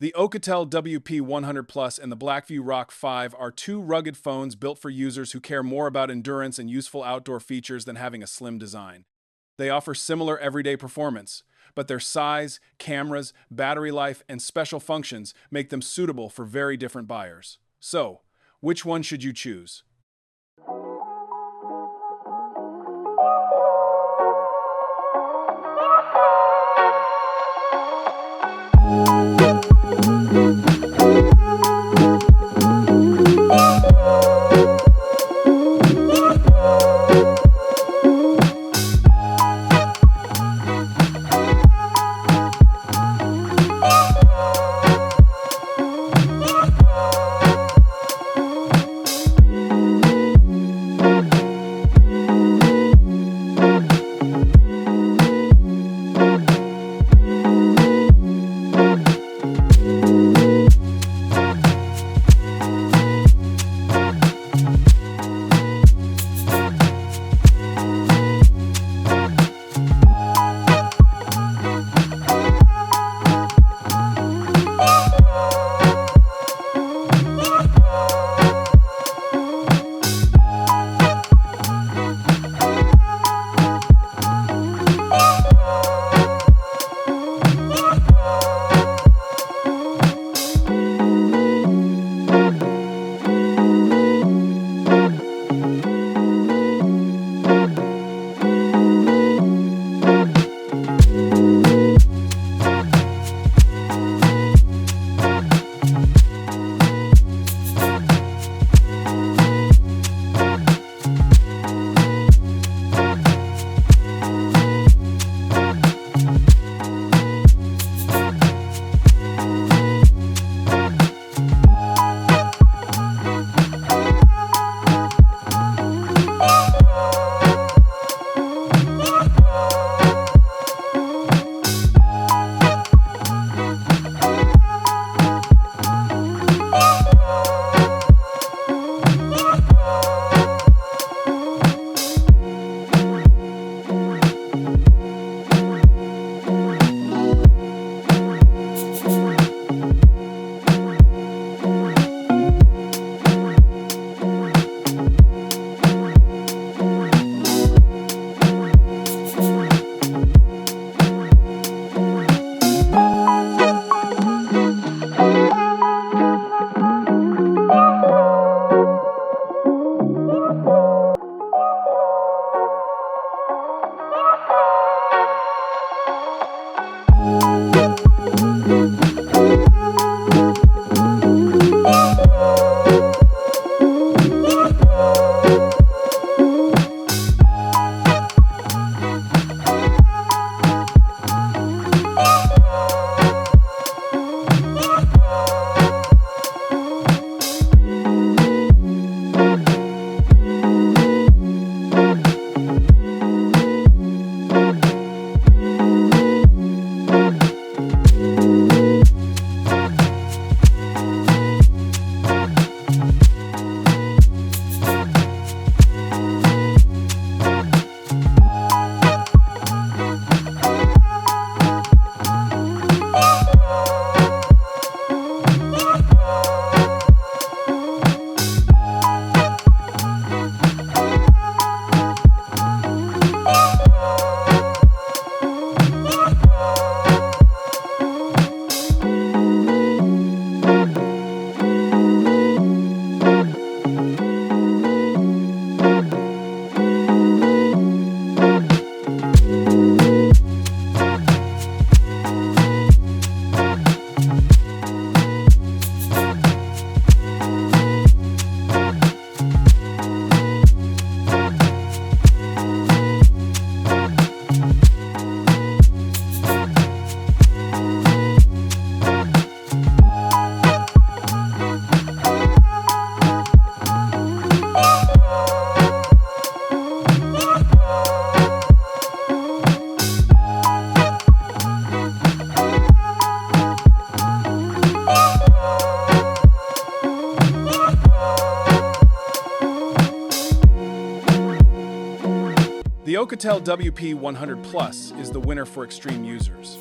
The Oukitel WP100 Plus and the Blackview Rock 5 are two rugged phones built for users who care more about endurance and useful outdoor features than having a slim design. They offer similar everyday performance, but their size, cameras, battery life, and special functions make them suitable for very different buyers. So, which one should you choose? The Oukitel WP100 Plus is the winner for extreme users.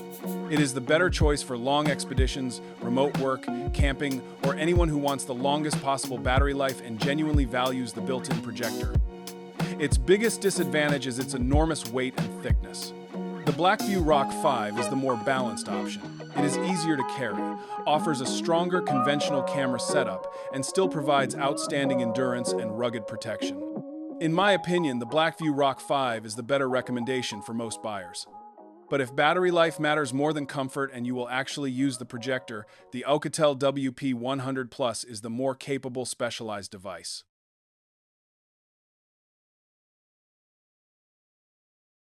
It is the better choice for long expeditions, remote work, camping, or anyone who wants the longest possible battery life and genuinely values the built-in projector. Its biggest disadvantage is its enormous weight and thickness. The Blackview Rock 5 is the more balanced option. It is easier to carry, offers a stronger conventional camera setup, and still provides outstanding endurance and rugged protection. In my opinion, the Blackview Rock 5 is the better recommendation for most buyers. But if battery life matters more than comfort and you will actually use the projector, the Oukitel WP100 Plus is the more capable specialized device.